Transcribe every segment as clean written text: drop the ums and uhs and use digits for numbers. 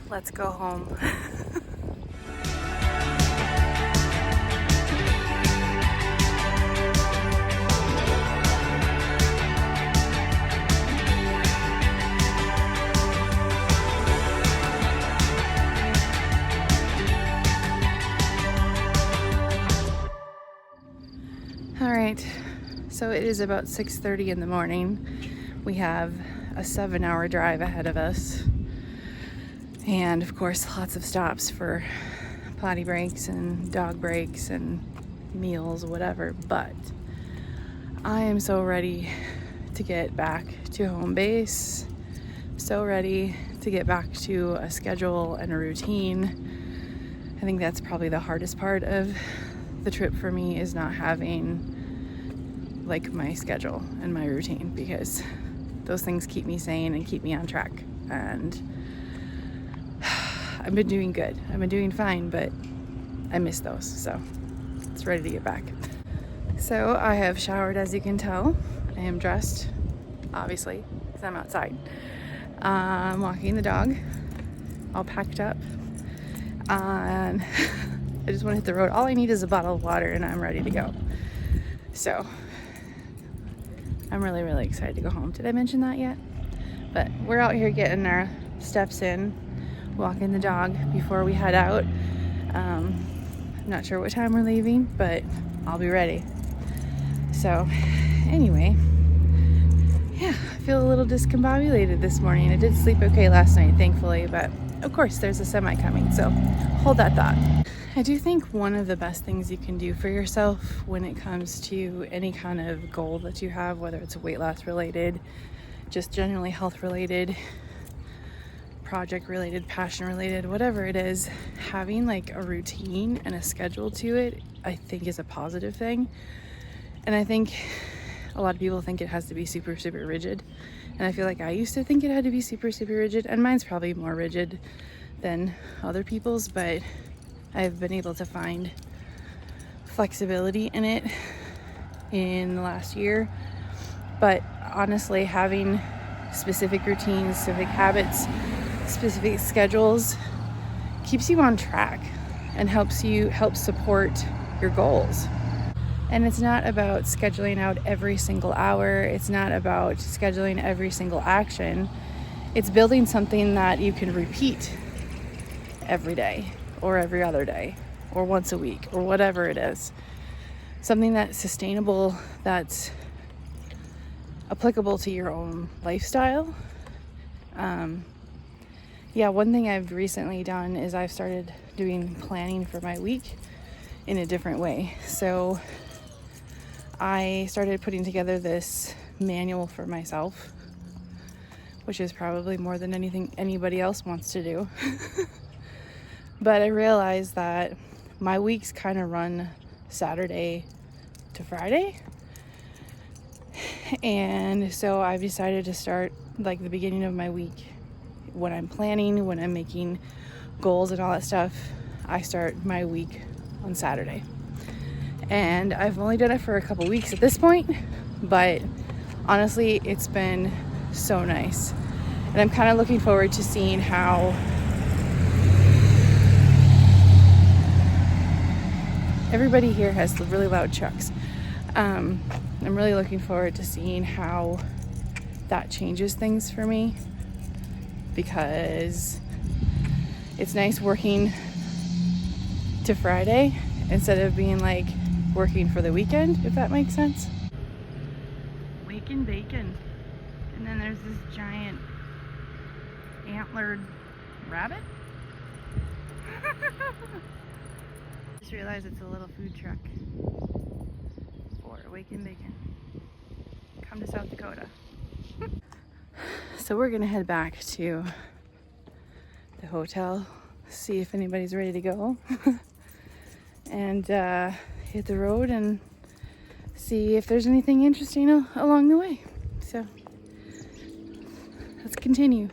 Let's go home. All right, so it is about 6:30 in the morning. We have a 7-hour drive ahead of us. And of course, lots of stops for potty breaks and dog breaks and meals, whatever. But I am so ready to get back to home base. So ready to get back to a schedule and a routine. I think that's probably the hardest part of the trip for me, is not having like my schedule and my routine, because those things keep me sane and keep me on track. And I've been doing good. I've been doing fine, but I miss those. So it's ready to get back. So I have showered, as you can tell. I am dressed, obviously, because I'm outside. I'm walking the dog, all packed up. And I just want to hit the road. All I need is a bottle of water and I'm ready to go. So I'm really, really excited to go home. Did I mention that yet? But we're out here getting our steps in, walking the dog before we head out. I'm not sure what time we're leaving, but I'll be ready. So anyway, yeah, I feel a little discombobulated this morning. I did sleep okay last night, thankfully, but of course there's a semi coming, so hold that thought. I do think one of the best things you can do for yourself when it comes to any kind of goal that you have, whether it's weight loss related, just generally health related, project related, passion related, whatever it is, having like a routine and a schedule to it, I think is a positive thing. And I think a lot of people think it has to be super, super rigid. And I feel like I used to think it had to be super, super rigid, and mine's probably more rigid than other people's, but I've been able to find flexibility in it in the last year. But honestly, having specific routines, specific habits, specific schedules keeps you on track and helps support your goals. And it's not about scheduling out every single hour. It's not about scheduling every single action. It's building something that you can repeat every day or every other day or once a week or whatever it is. Something that's sustainable, that's applicable to your own lifestyle. One thing I've recently done is I've started doing planning for my week in a different way. So I started putting together this manual for myself, which is probably more than anything anybody else wants to do. But I realized that my weeks kind of run Saturday to Friday. And so I've decided to start like the beginning of my week, when I'm planning, when I'm making goals and all that stuff, I start my week on Saturday. And I've only done it for a couple weeks at this point, but honestly, it's been so nice. And I'm kind of looking forward to seeing how everybody here has really loud trucks. I'm really looking forward to seeing how that changes things for me, because it's nice working to Friday instead of being like working for the weekend, if that makes sense. Waking bacon. And then there's this giant antlered rabbit. Just realized it's a little food truck for Waking Bacon. Come to South Dakota. So we're gonna head back to the hotel, see if anybody's ready to go, and hit the road and see if there's anything interesting along the way. So let's continue.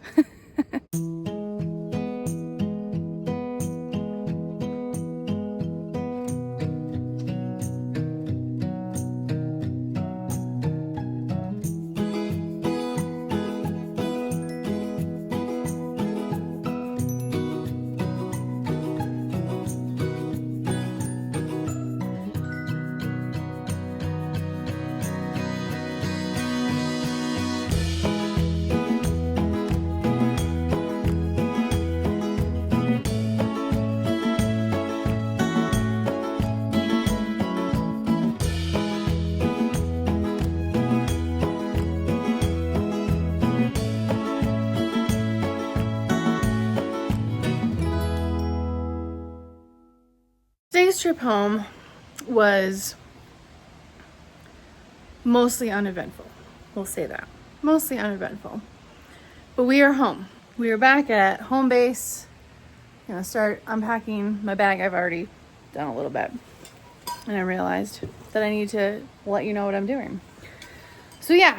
today's trip home was mostly uneventful. We'll say that. Mostly uneventful. But we are home. We are back at home base. I'm gonna start unpacking my bag. I've already done a little bit. And I realized that I need to let you know what I'm doing. So yeah,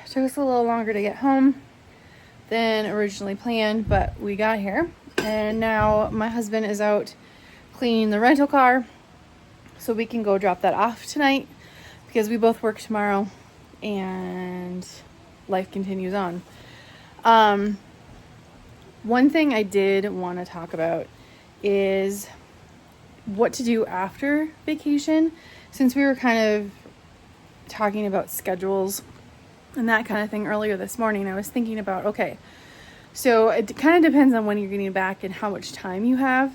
took us a little longer to get home than originally planned, but we got here. And now my husband is out cleaning the rental car so we can go drop that off tonight because we both work tomorrow and life continues on. One thing I did want to talk about is what to do after vacation, since we were kind of talking about schedules and that kind of thing earlier this morning. I was thinking about, okay, so it kind of depends on when you're getting back and how much time you have.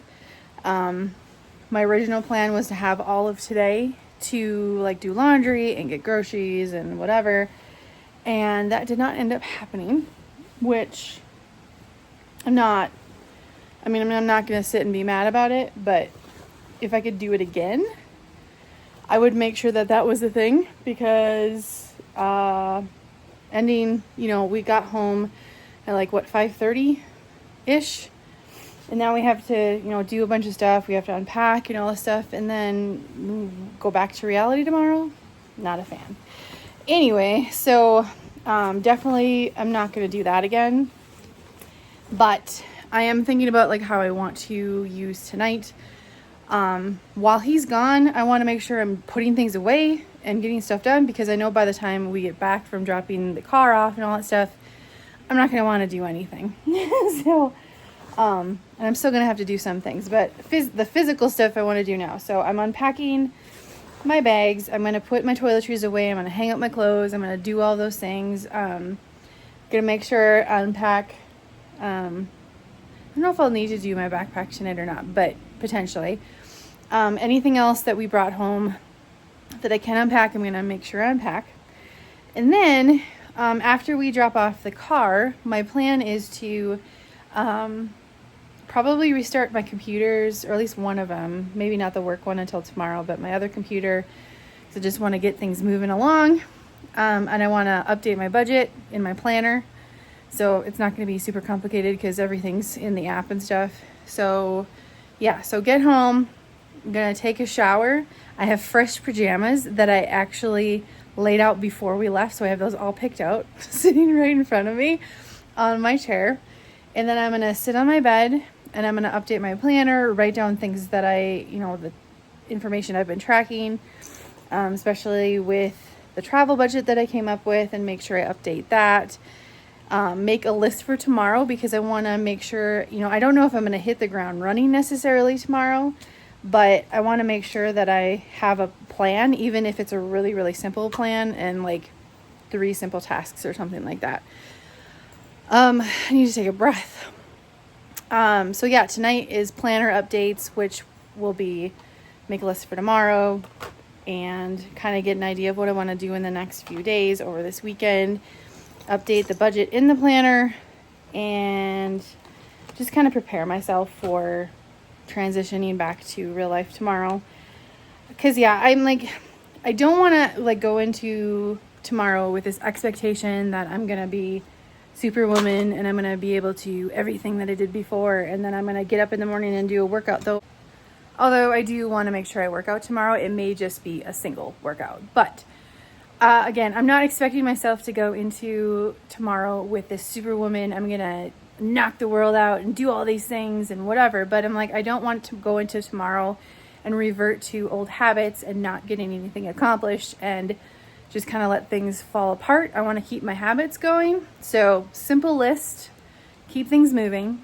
My original plan was to have all of today to like do laundry and get groceries and whatever, and that did not end up happening, which I'm not going to sit and be mad about it, but if I could do it again, I would make sure that that was the thing, because we got home at like 5:30-ish, and now we have to, do a bunch of stuff. We have to unpack and all this stuff, and then go back to reality tomorrow. Not a fan. Anyway, so definitely I'm not going to do that again, but I am thinking about like how I want to use tonight. While he's gone, I want to make sure I'm putting things away and getting stuff done, because I know by the time we get back from dropping the car off and all that stuff, I'm not going to want to do anything. So, and I'm still going to have to do some things, but the physical stuff I want to do now. So I'm unpacking my bags. I'm going to put my toiletries away. I'm going to hang up my clothes. I'm going to do all those things. Going to make sure I unpack. I don't know if I'll need to do my backpack tonight or not, but potentially. Anything else that we brought home that I can unpack, I'm going to make sure I unpack. And then after we drop off the car, my plan is to probably restart my computers, or at least one of them. Maybe not the work one until tomorrow, but my other computer. So just want to get things moving along. And I want to update my budget in my planner. So it's not going to be super complicated because everything's in the app and stuff. So yeah, so get home. I'm going to take a shower. I have fresh pajamas that I actually laid out before we left. So I have those all picked out, sitting right in front of me on my chair. And then I'm going to sit on my bed and I'm going to update my planner, write down things that the information I've been tracking, especially with the travel budget that I came up with, and make sure I update that. Make a list for tomorrow, because I want to make sure, I don't know if I'm going to hit the ground running necessarily tomorrow, but I want to make sure that I have a plan, even if it's a really, really simple plan and like 3 simple tasks or something like that. I need to take a breath. So yeah, tonight is planner updates, which will be make a list for tomorrow and kind of get an idea of what I want to do in the next few days over this weekend. Update the budget in the planner and just kind of prepare myself for transitioning back to real life tomorrow. Because yeah, I don't want to go into tomorrow with this expectation that I'm going to be superwoman and I'm going to be able to do everything that I did before, and then I'm going to get up in the morning and do a workout. Although I do want to make sure I work out tomorrow, it may just be a single workout. But again, I'm not expecting myself to go into tomorrow with this superwoman. I'm going to knock the world out and do all these things and whatever. But I'm I don't want to go into tomorrow and revert to old habits and not getting anything accomplished and just kind of let things fall apart. I want to keep my habits going. So simple list, keep things moving.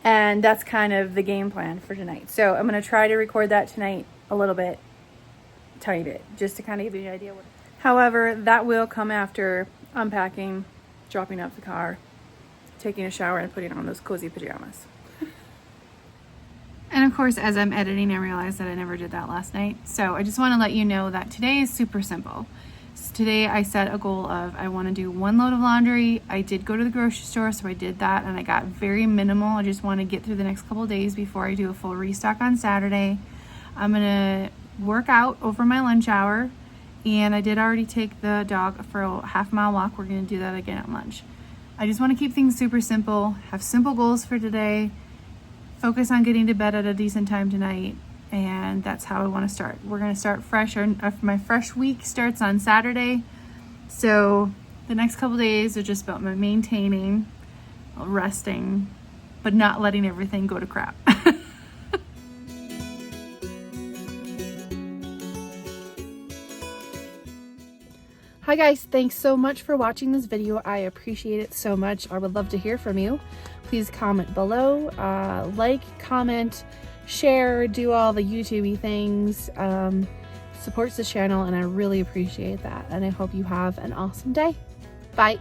And that's kind of the game plan for tonight. So I'm going to try to record that tonight a little bit, tiny bit, just to kind of give you an idea. However, that will come after unpacking, dropping off the car, taking a shower, and putting on those cozy pajamas. And of course, as I'm editing, I realized that I never did that last night. So I just want to let you know that today is super simple. So today I set a goal of I want to do 1 load of laundry. I did go to the grocery store, so I did that, and I got very minimal. I just want to get through the next couple of days before I do a full restock on Saturday. I'm gonna work out over my lunch hour, and I did already take the dog for a half-mile walk. We're gonna do that again at lunch. I just want to keep things super simple, have simple goals for today, focus on getting to bed at a decent time tonight, and that's how I want to start. We're going to start fresh. My fresh week starts on Saturday, so the next couple days are just about my maintaining, resting, but not letting everything go to crap. Hi guys, thanks so much for watching this video. I appreciate it so much. I would love to hear from you. Please comment below, like, comment, share, do all the YouTube-y things. Supports the channel, and I really appreciate that. And I hope you have an awesome day. Bye.